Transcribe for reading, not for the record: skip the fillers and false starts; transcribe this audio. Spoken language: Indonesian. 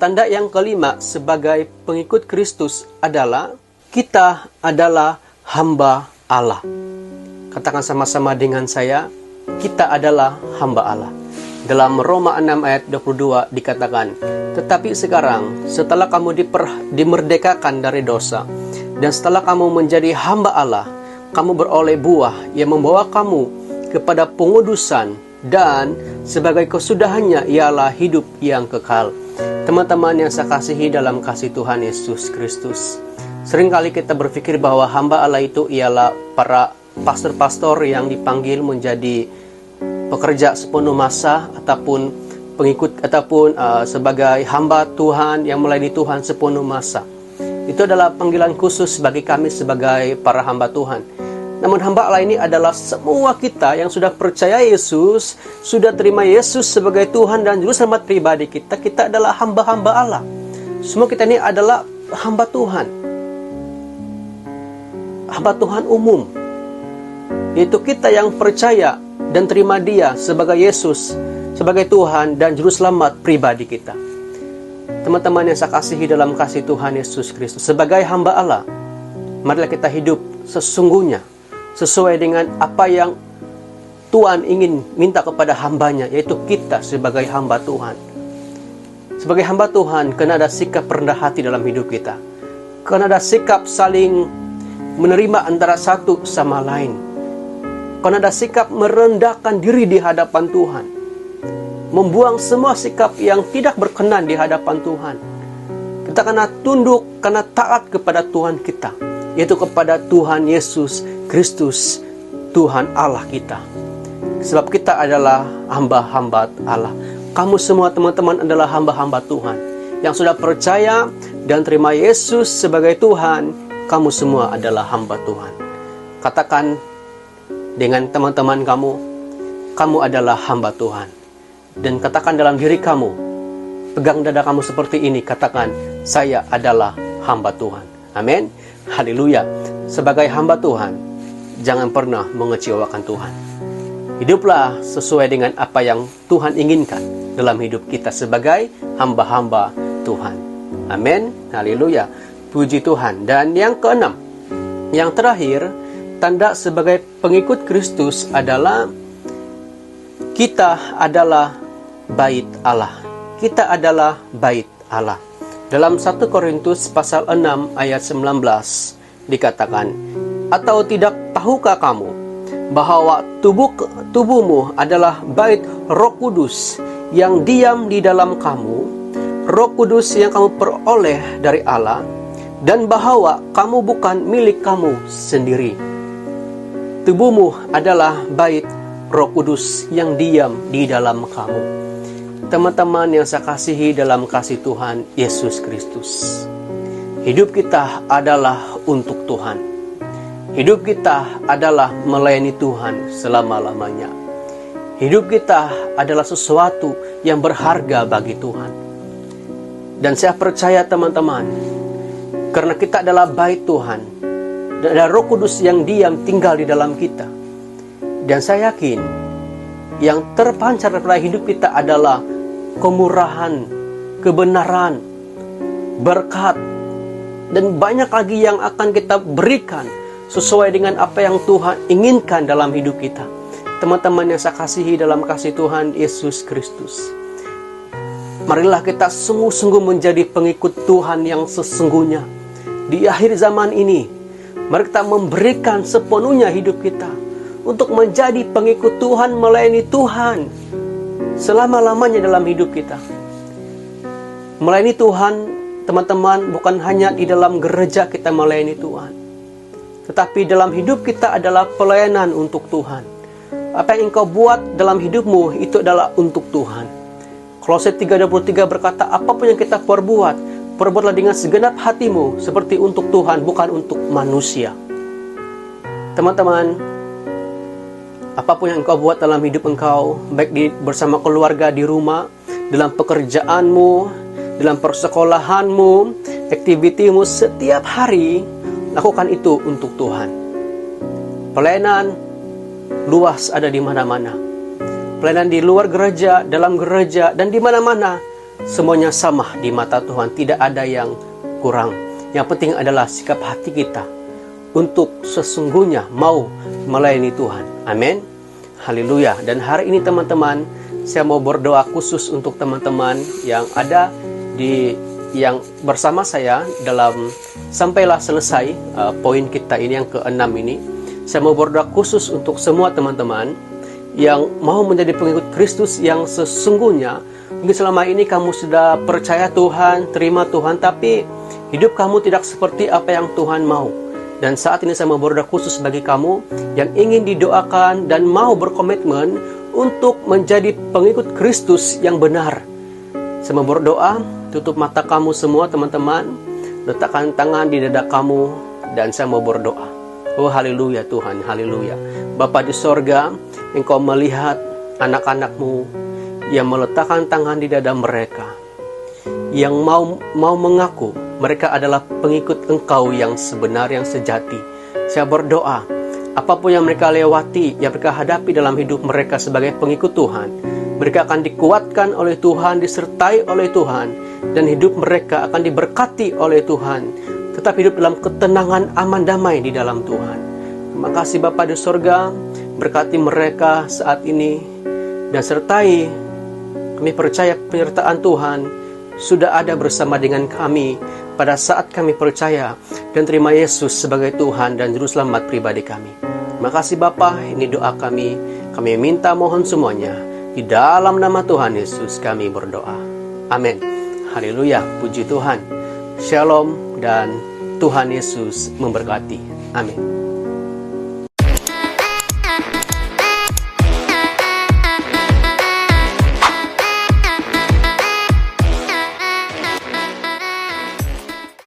tanda yang kelima sebagai pengikut Kristus adalah kita adalah hamba Allah. Katakan sama-sama dengan saya, kita adalah hamba Allah. Dalam Roma 6 ayat 22 dikatakan, tetapi sekarang setelah kamu dimerdekakan dari dosa, dan setelah kamu menjadi hamba Allah, kamu beroleh buah yang membawa kamu kepada pengudusan, dan sebagai kesudahannya ialah hidup yang kekal. Teman-teman yang saya kasihi dalam kasih Tuhan Yesus Kristus, seringkali kita berpikir bahwa hamba Allah itu ialah para pastor-pastor yang dipanggil menjadi pekerja sepenuh masa ataupun pengikut ataupun sebagai hamba Tuhan yang melayani Tuhan sepenuh masa. Itu adalah panggilan khusus bagi kami sebagai para hamba Tuhan. Namun hamba Allah ini adalah semua kita yang sudah percaya Yesus, sudah terima Yesus sebagai Tuhan dan Juru Selamat pribadi kita. Kita adalah hamba-hamba Allah. Semua kita ini adalah hamba Tuhan. Hamba Tuhan umum. Yaitu kita yang percaya dan terima Dia sebagai Yesus, sebagai Tuhan dan Juru Selamat pribadi kita. Teman-teman yang saya kasihi dalam kasih Tuhan Yesus Kristus, sebagai hamba Allah, marilah kita hidup sesungguhnya, sesuai dengan apa yang Tuhan ingin minta kepada hambanya, yaitu kita sebagai hamba Tuhan. Sebagai hamba Tuhan, kena ada sikap rendah hati dalam hidup kita. Kena ada sikap saling menerima antara satu sama lain. Karena ada sikap merendahkan diri di hadapan Tuhan. Membuang semua sikap yang tidak berkenan di hadapan Tuhan. Kita kena tunduk, kena taat kepada Tuhan kita. Yaitu kepada Tuhan Yesus Kristus, Tuhan Allah kita. Sebab kita adalah hamba-hamba Allah. Kamu semua teman-teman adalah hamba-hamba Tuhan. Yang sudah percaya dan terima Yesus sebagai Tuhan, kamu semua adalah hamba Tuhan. Katakan dengan teman-teman kamu adalah hamba Tuhan. Dan katakan dalam diri kamu, pegang dada kamu seperti ini, katakan, saya adalah hamba Tuhan. Amin. Haleluya. Sebagai hamba Tuhan, jangan pernah mengecewakan Tuhan. Hiduplah sesuai dengan apa yang Tuhan inginkan dalam hidup kita sebagai hamba-hamba Tuhan. Amin. Haleluya. Puji Tuhan. Dan yang keenam, yang terakhir, tanda sebagai pengikut Kristus adalah kita adalah bait Allah. Kita adalah bait Allah. Dalam 1 Korintus pasal 6 ayat 19 dikatakan, atau tidak tahukah kamu bahwa tubuhmu adalah bait Roh Kudus yang diam di dalam kamu, Roh Kudus yang kamu peroleh dari Allah, dan bahwa kamu bukan milik kamu sendiri. Tubuhmu adalah bait Roh Kudus yang diam di dalam kamu. Teman-teman yang saya kasihi dalam kasih Tuhan Yesus Kristus, hidup kita adalah untuk Tuhan. Hidup kita adalah melayani Tuhan selama-lamanya. Hidup kita adalah sesuatu yang berharga bagi Tuhan. Dan saya percaya teman-teman, karena kita adalah bait Tuhan, dan ada Roh Kudus yang diam tinggal di dalam kita. Dan saya yakin yang terpancar pada hidup kita adalah kemurahan, kebenaran, berkat, dan banyak lagi yang akan kita berikan sesuai dengan apa yang Tuhan inginkan dalam hidup kita. Teman-teman yang saya kasihi dalam kasih Tuhan Yesus Kristus, marilah kita sungguh-sungguh menjadi pengikut Tuhan yang sesungguhnya. Di akhir zaman ini, mari kita memberikan sepenuhnya hidup kita untuk menjadi pengikut Tuhan, melayani Tuhan selama-lamanya dalam hidup kita. Melayani Tuhan, teman-teman, bukan hanya di dalam gereja kita melayani Tuhan, tetapi dalam hidup kita adalah pelayanan untuk Tuhan. Apa yang engkau buat dalam hidupmu itu adalah untuk Tuhan. Kolose 3:23 berkata, apapun yang kita perbuatlah dengan segenap hatimu seperti untuk Tuhan, bukan untuk manusia. Teman-teman, apapun yang engkau buat dalam hidup engkau, baik bersama keluarga di rumah, dalam pekerjaanmu, dalam persekolahanmu, aktivitimu, setiap hari, lakukan itu untuk Tuhan. Pelayanan luas ada di mana-mana. Pelayanan di luar gereja, dalam gereja, dan di mana-mana. semuanya sama di mata Tuhan, tidak ada yang kurang. Yang penting adalah sikap hati kita untuk sesungguhnya mau melayani Tuhan. Amin. Haleluya. Dan hari ini teman-teman, saya mau berdoa khusus untuk teman-teman yang ada yang bersama saya dalam sampailah selesai poin kita ini yang ke-6 ini. Saya mau berdoa khusus untuk semua teman-teman yang mau menjadi pengikut Kristus yang sesungguhnya. Mungkin selama ini kamu sudah percaya Tuhan, terima Tuhan, tapi hidup kamu tidak seperti apa yang Tuhan mau. Dan saat ini saya mau berdoa khusus bagi kamu yang ingin didoakan dan mau berkomitmen untuk menjadi pengikut Kristus yang benar. Saya mau berdoa, tutup mata kamu semua teman-teman, letakkan tangan di dada kamu, dan saya mau berdoa. Oh haleluya Tuhan, haleluya. Bapa di sorga, Engkau melihat anak-anak-Mu yang meletakkan tangan di dada mereka, yang mau mengaku mereka adalah pengikut Engkau yang sebenar, yang sejati. Saya berdoa, apapun yang mereka lewati, yang mereka hadapi dalam hidup mereka sebagai pengikut Tuhan, mereka akan dikuatkan oleh Tuhan, disertai oleh Tuhan, dan hidup mereka akan diberkati oleh Tuhan, tetap hidup dalam ketenangan, aman, damai di dalam Tuhan. Terima kasih Bapa di sorga, berkati mereka saat ini, dan sertai kami percaya penyertaan Tuhan sudah ada bersama dengan kami pada saat kami percaya dan terima Yesus sebagai Tuhan dan Juru Selamat pribadi kami. Terima kasih Bapa, ini doa kami. Kami minta mohon semuanya. Di dalam nama Tuhan Yesus kami berdoa. Amin. Haleluya, puji Tuhan. Shalom dan Tuhan Yesus memberkati. Amin.